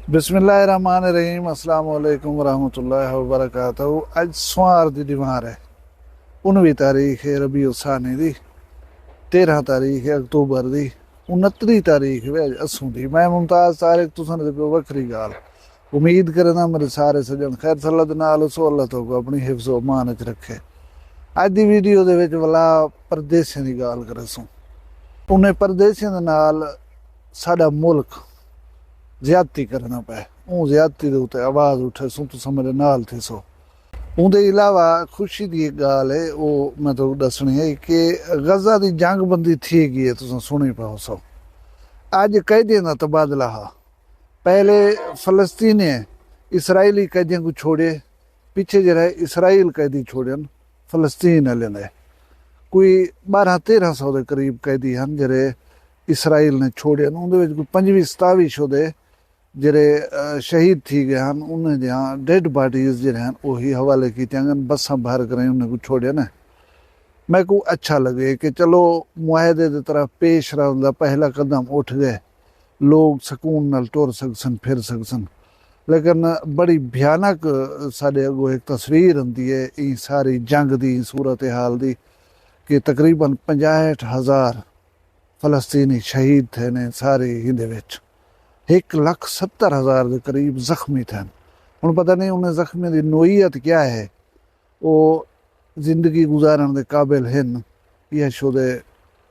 बिस्मिल्लाहिर्रहमानिर्रहीम अस्सलाम वालेकुम वरहमतुल्लाहि वबरकातुहू। अज सोमवार दी दीवार है 19 तारीख है रबी सानी दी 13 तारीख है अक्तूबर दी 29 तारीख है अज असू दी। मैं मुमताज तारिक तुसन दे पियो वखरी गाल उम्मीद करना मेरे सारे सजन खैर सल्लत नाल सो अल्लाह तो को अपनी हिफ्ज़ व अमान च रखे। अज दी वीडियो दे विच वला परदेसियां दी गाल करसूं। उन्हें परदेसियां दे नाल साडा मुल्क ज्यादती करना पे ऊ ज्यादती दे उत्ते आवाज़ उठे सो तुसां मेरे नाल थे सो। उनके अलावा खुशी की एक गाल है वो मैं तो दसनी है कि गजा की जंग बंदी थी गई है तुम सुनी पाओ सो। अज कैदियों का तबादला हा। पहले फलस्तीनी इसराइली कैदियों को छोड़े पीछे जरा इसराइल कैदी छोड़न फलस्तीन वाले ने कोई 1200-1300 के करीब कैदी हैं जरे इसराइल ने छोड़े उन्हें कोई 25-27 दे जरे शहीद थी गए हैं। उन्हें जहाँ डेड बॉडीज जो हैं वही हवाले की बसा भर कर उन्हें को छोड़े ना। मैं को अच्छा लगे कि चलो मुआहदे की तरफ पेश रहा पहला कदम उठ गए लोग सकून नाल टुर सकसन फिर सकसन। लेकिन बड़ी भयानक साढ़े अगो एक तस्वीर आती है ई सारी जंग की सूरत हाल की कि तकरीबन 65,000 फलस्तीनी शहीद थे ने सारी हिंदे विच 1,70,000 के करीब जख्मी थे। हूँ पता नहीं उन्हें जख्मी की नोईयत क्या है वो जिंदगी गुजारन के काबिल हैं या शोदे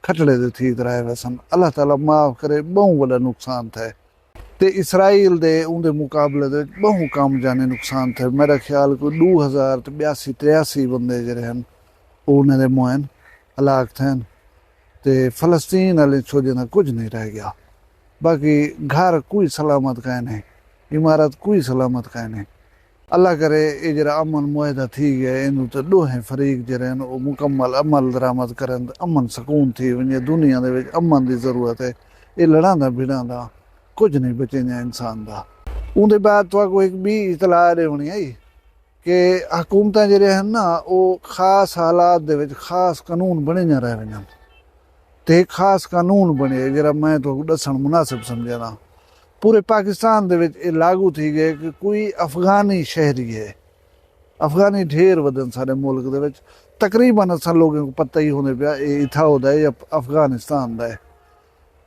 खटड़े दे ठीक रहे वसन। अल्लाह ताला माफ़ करे बहुत बड़ा नुकसान थे ते इसराइल दे उनके मुकाबले दे बहुत कम जाने नुकसान थे। मेरा ख्याल को 2082-83 बंदे जरे हैं उन्हें मोहन हलाक थे ते फलस्तीन वाले छोजे ना कुछ नहीं रह गया। बाकी घर कोई सलामत कह नहीं इमारत कोई सलामत कह नहीं। अल्लाह करे ये जरा अमन मुआहदा थी गए इन तो दोहें फरीक जरे वो मुकम्मल अमल दरामद करें अमन सकून थी वजे। दुनिया दे विच अमन की जरूरत है। ये लड़ांदा भिड़ांदा कुछ नहीं बचेंदा इंसान का। उनके बाद तो एक भी इतला होनी आई कि हुकूमत जरे हैं ना वो खास हालात दे विच खास कानून बने ना रह वजन ते खास कानून बने जरा मैं तो दसन मुनासिब समझा ना पूरे पाकिस्तान दे विच लागू थी गए कि कोई अफगानी शहरी है अफगानी ढेर वदन सारे मुल्क दे विच तकरीबन असा लोगों को पता ही होने पाया ये इथा होता है या अफगानिस्तान का है।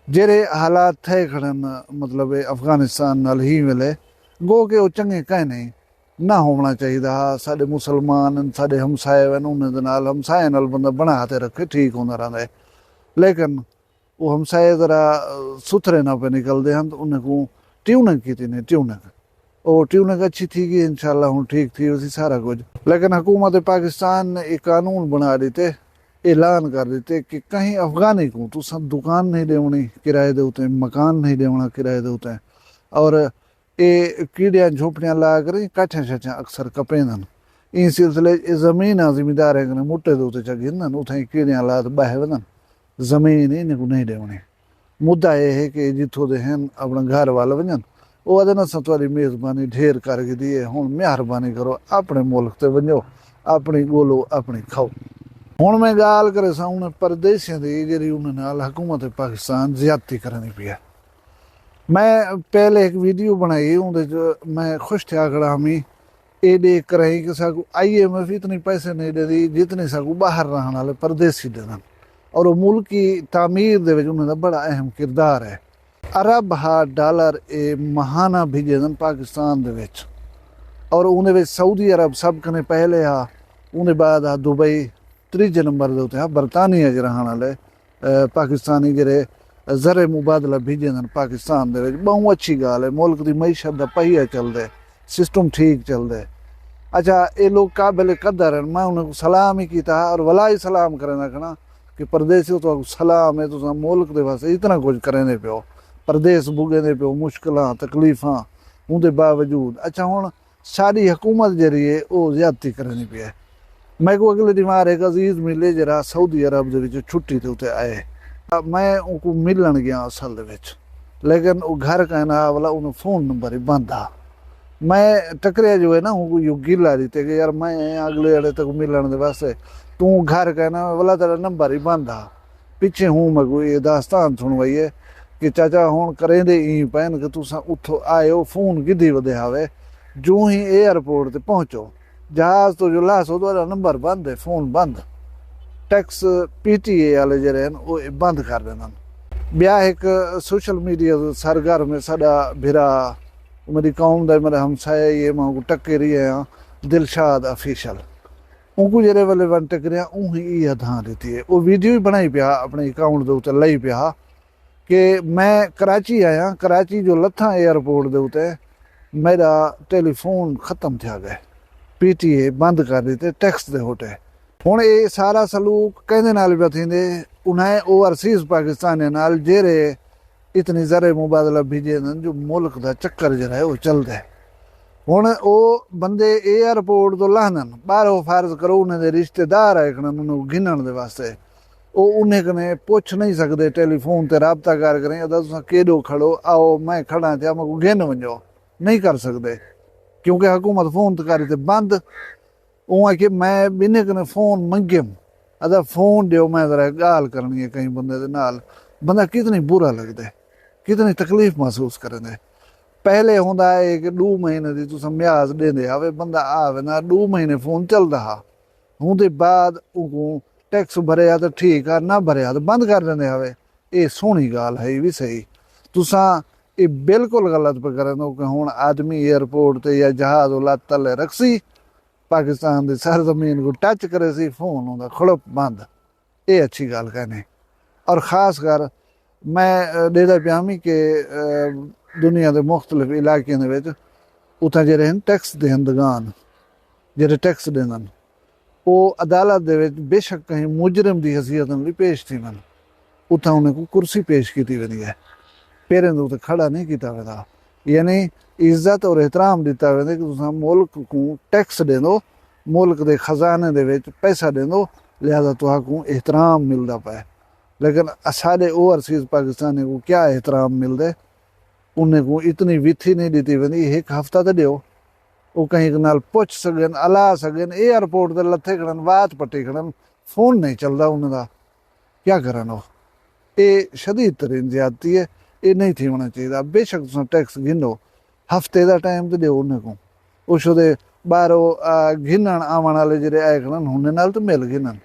जेरे हालात थे खड़न मतलब अफगानिस्तान नाल ही मिले गो के वो चंगे कह नहीं ना होना चाहिए। साढ़े मुसलमान साढ़े हमसाए उन्हें नाल हमसाए नाल बंदा बना ते रखे ठीक होना रहा है। लेकिन वो हमसाए जरा सुथरे ना पे निकलते हैं तो उन्हें को ट्यूनिंग की थी ट्यूनिंग और ट्यूनिंग अच्छी थी कि इंशाल्लाह हूँ ठीक थी उसी सारा कुछ। लेकिन हुकूमत पाकिस्तान ने एक कानून बना देते ऐलान कर देते कि कहीं अफगानी को तो सब दुकान नहीं देवनी किराए दे उते मकान नहीं देवना किराए दे उते और ये कीड़ियाँ झोपड़ियाँ ला कर काठियाँ शाठियाँ अक्सर कपेंदन इन सिलसिले जमीन जिम्मेदार है मुट्टे दे उते गिरन उथे कीड़ियाँ ला बह वदन जमीन इन्हें को नहीं देवनी। मुद्दा यह है कि जिथों दे हैं अपना घर वाल वजन वो आदि अस तुम्हारी मेज़बानी ढेर करके दिए हूँ मेहरबानी करो अपने मुल्क से वजो अपनी गोलो अपनी खाओ। हूँ मैं गाल करे सा उन्हें परदेसियों की जी उन्हें हुकूमत पाकिस्तान ज्यादती करनी पी है। मैं पहले एक वीडियो बनाई उन्हें मैं खुश थे खड़ा हमी ये देख कर कि साकू IMF इतने पैसे नहीं दे दी जितने साकू बाहर रहने वाले परदेसी देन और मुल्क की तामीर दे उन्हें बड़ा अहम किरदार है। अरब $1 महाना भेजे पाकिस्तान दे विच और उन्हें सऊदी अरब सब कने पहले आ उन्हें बाद आ दुबई तीजे नंबर के उत्ते बरतानिया च रहने वाले पाकिस्तानी जरे जरे मुबादला भेजे पाकिस्तान दे विच बहुत अच्छी गाल है। मुल्क की मीशत का पहिया चलते सिस्टम ठीक चलते। अच्छा ये लोग काबिल कदर हैं मैं उन्हें सलाम ही किया और वला ही सलाम करें रखना कि परदेसी तो सलाम है तो मुल्क के वास्ते इतना कुछ करें पियो परदेस भुगेंदे पियो मुश्किल तकलीफा उनके बावजूद। अच्छा हूँ साड़ी हुकूमत जरी है वो ज्यादती करनी पी है। मैं को अगले दीवार एक अजीज मिले जरा सऊदी अरब के छुट्टी के उत्ते आए मैं उनको मिलन गया असल लेकिन वो घर कहना वाला उन्हें फ़ोन नंबर ही बंद आ। मैं टकरिया जो है ना उनको यू गिला दीते कि यार मैं अगले अड़े तक मिलन के वास्ते तू घर कहना वाला तेरा नंबर ही बंद आ। पीछे हूँ मैं कोई दास्तान सुनवाई है कि चाचा हुण करेंदे ई पैन कि तुसां उत्थों आयो फोन किद्दी वधे आवे जो ही एयरपोर्ट ते पहुंचो जहाज तो जो लासो तो नंबर बंद है फोन बंद टैक्स PTA वाले जड़े हैं वो बंद कर देना ब्या एक सोशल मीडिया सरगर्म में साडा भिरा मेरी कौम दा मेरा हमसाया ये मां को टक्के रही है दिलशाद ऑफिशियल उनको जरे वाले वन टकरिया ऊही ई धा देती है वो वीडियो ही बनाई पिया अपने अकाउंट के उत्ते लाई पिया कि मैं कराची आया कराची जो लथा एयरपोर्ट के उत्ते मेरा टेलीफोन खत्म थे गए PTA बंद कर दिते टैक्स दे होटे हुण ये सारा सलूक कहंदे नाल पिया थींदे उन्हें ओवरसीज़ पाकिस्तानियों नाल जेरे इतनी ज़रे मुबादला भेजे जो मुल्क का चक्कर जरा है वो चलता है हुण वो बंदे एयरपोर्ट तो लाहन बाहरों फर्ज करो उन्हें रिश्तेदार है उन्होंने गिनण दे वास्ते वो उन्हें कने पुछ नहीं सकते टेलीफोन ते राबता कर करें तुसां केॾो खड़ो आओ मैं खड़ा थे मैं को गिन वञो नहीं कर सकते क्योंकि हुकूमत फोन तो करी बंद उहाँ कि मैं बिने कने फोन मंगियम अदा फोन दियो मैं जरा गाल करनी है कहीं बंदे दे नाल बंदा कितनी बुरा लगता है कितनी तकलीफ महसूस करेंदे पहले होंदा है कि 2 महीने की तुसां म्याज देंदे आवे बंदा आवे ना 2 महीने फोन चलदा हा उहदे बाद उनको टैक्स भरिया तो ठीक है ना भरिया तो बंद कर देंदे आवे ये सोहनी गाल है ये भी सही तुसां ये बिल्कुल गलत पे करें कि हुण आदमी एयरपोर्ट ते या जहाज लत्त तले रखसी पाकिस्तान की सरजमीन को टच करे सी फोन होंदा खड़प बंद ये अच्छी गल कहने और ख़ास कर मैं देदा पिया कि दुनिया के मुख्तलिफ इलाकों के उत्थे जेह्ड़े टैक्स देंदगान जेह्ड़े टैक्स देंदन वो अदालत दे विच बेशक कहीं मुजरिम की हैसियत भी पेश थी वन उत्थे उन्हें को कुर्सी पेश की वेंदी है पेरें दे उत्ते खड़ा नहीं किया वेंदा यानी इज्जत और एहतराम दिता वेंदे कि तुसां मुल्क को टैक्स देंदो मुल्क के खजाने दे विच पैसा देंदो लिहाजा तुहां एहतराम मिलता पाए लेकिन साढ़े ओवरसीज़ पाकिस्तानी को क्या एहतराम मिलते उन्हें को इतनी विथी नहीं दी वेंदी एक हफ्ता तो दियो वो कहीं नाल पुछ सकन अला सकन एयरपोर्ट के लथे खड़न वात पट्टी खड़न फोन नहीं चलता उन्होंने क्या करन वो ये शदीद तरीन ज्यादती है ये नहीं थी होना चाहिए बेशक तुम टैक्स गिनो हफ्ते का टाइम तो दियो उन्हें को उस बाहरों गिनण आवन वाले जो आए खड़न उन्हें नाल तो मिल गिनन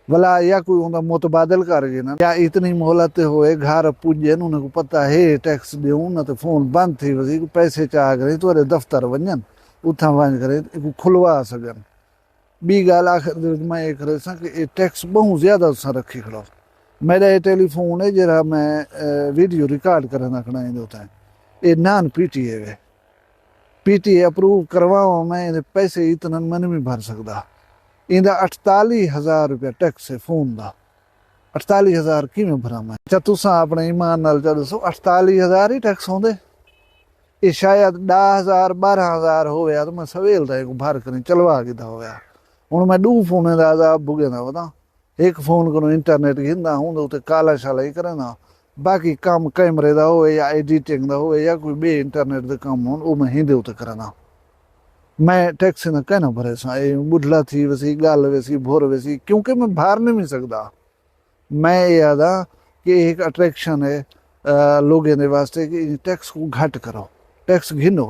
भला या कोई उनका मुतबादल कर गिनन या इतनी मोहलत होए घर पुजे उन्हें को पता है टैक्स दूँ न तो फोन बंद थी वसी पैसे चाह करें तो दफ्तर वजन उथा वञ करे खुलवा सकन बी गाल आखिर मैं ये करे कि ये टैक्स बहुत ज़्यादा तुसां रखी खड़ो मेरा ये टेलीफोन है जरा मैं वीडियो रिकॉर्ड कर रखना होता है ये नान PTA है PTA अप्रूव करवाओ मैं पैसे इतना मैं नहीं भर सकता इंदा 48,000 रुपया टैक्स है फोन का 48,000 किमें भरा मैं अच्छा तुसां अपने ईमान नाल दसो 48,000 ही टैक्स होंदे ये शायद 10,000 12,000 हो गया तो मैं सवेलता एक भर कर चलवा किता हो गया हूँ मैं 2 फोन का अजाब भुगेंदा वदा एक फोन को इंटरनेट घिंदा हूँ उत्ते काला शाला ही करेंदा बाकी काम कैमरे का हो या एडिटिंग का हो या कोई बे इंटरनेट के काम हो मैं हिंदे उत्ते कराना मैं टैक्स न कहना भरे सा बुढ़ला थी वैसी गल वैसी भोर वैसी क्योंकि मैं बाहर नहीं मिल सकता मैं ये आदा कि एक अट्रैक्शन है लोगों के वास्ते कि टैक्स को घट करो टैक्स गिनो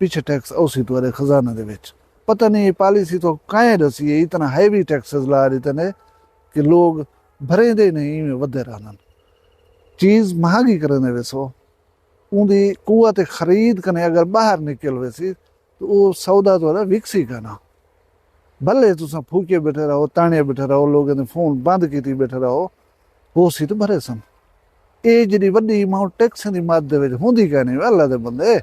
पीछे टैक्स औसी तुम्हारे खजाने दे विच पता नहीं ये पॉलिसी तो कहीं दसी है इतना हैवी टैक्सेस ला देते हैं कि लोग भरेंदे नहीं में वधे रहन चीज़ महंगी करने वैसो उनकी कुत खरीद कने अगर बाहर निकल वैसी तो वो सौदा तो विकसी करना भले तुसां फूके बैठे रहो ताने बैठे रहो लोगों ने फोन बंद की बैठे रहो हो सी तो भरे सन ये जी वड्डी अमाउंट टैक्स की मद होंगी कहनी अल्लाह दे बंदे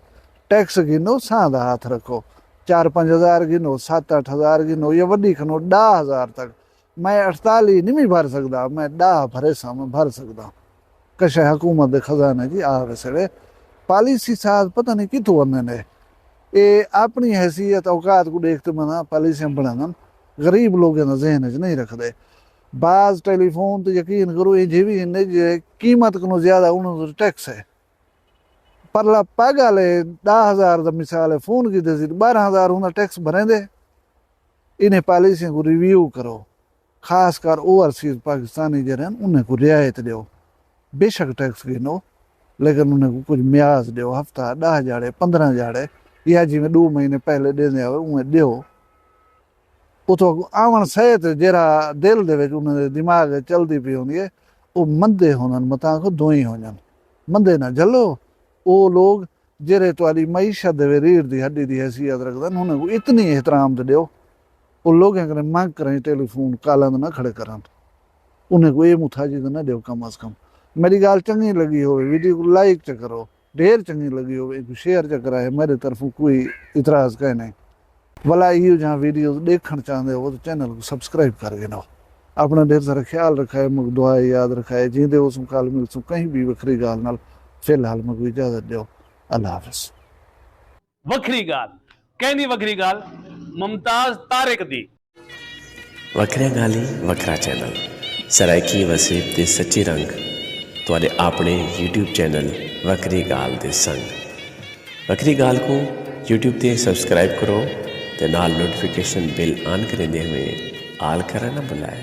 टैक्स गिनो सां दा हाथ रखो 4-5 हज़ार गिनो 7-8 हज़ार गिनो या वड्डी खनो 10,000 तक मैं 48 नहीं भर सकता मैं 10 भरे सा मैं भर सकता कशा हुकूमत के खजाने की आ वैसे पॉलिसी साथ पता नहीं कितों आंदे ने ये अपनी हैसियत औकात को देखते मना पॉलिसियां बनाना गरीब लोगों का जहन च नहीं रखते बाज़ टेलीफोन तो यकीन करो ये भी इन्हें कीमत को ज़्यादा उन्होंने टैक्स है परला पागल है 10,000 का मिसाल है फोन की दसी 12,000 उन्हें टैक्स भरेंदे इन्हें पॉलिसियों को रिव्यू करो खास कर ओवरसीज़ पाकिस्तानी जरे उन्हें को रियायत दो बेशक टैक्स गिनो लेकिन उन्हें कुछ म्याज ॾियो, हफ़्ता 10 ॼाड़े 15 ॼाड़े, या जिवें 2 महीने पहले ॾींदे हुए उवें ॾियो। उतो आवण सहित जरा दिल दे विच उन्हें दिमाग चलदी पई हुंदी है, वो मंदे होने मता को दोई होने मंदे ना जलो। वो लोग जेरे तुआरी मईशत दे रीढ़ दी हड्डी दी हैसियत रखदन उन्हें को इतनी एहतराम ते ॾियो। वो लोग कने मंग करें टेलीफोन कालंद ना खड़े करन, उन्हें को ये मुथाजी तो ना ॾियो कम अज कम। मेरी गाल चंगी लगी हो वीडियो को लाइक च करो, ढेर चंगी लगी हो शेयर च कराए, मेरे तरफों कोई इतराज कहे नहीं। भला इहो जहाँ वीडियो देखण चाहते हो तो चैनल को सब्सक्राइब कर गिनो। अपना ढेर सारा ख्याल रखाए, मुझे दुआ याद रखाए, जींदे हो काल मिलसूं कहीं भी वखरी गाल नाल। फिलहाल मैं इजाजत दो, अल्लाह हाफिज। वखरी गाल कहनी वखरी गाल मुमताज तारिक दी। वखरिया गाली वखरा चैनल सराइकी वसीब ते सच्ची रंग तुहाडे अपने यूट्यूब चैनल वखरी गाल दे संग। वखरी गाल को यूट्यूब ते सब्सक्राइब करो ते नाल नोटिफिकेशन बिल ऑन करेंदे हुए आल करना ना भुलाए।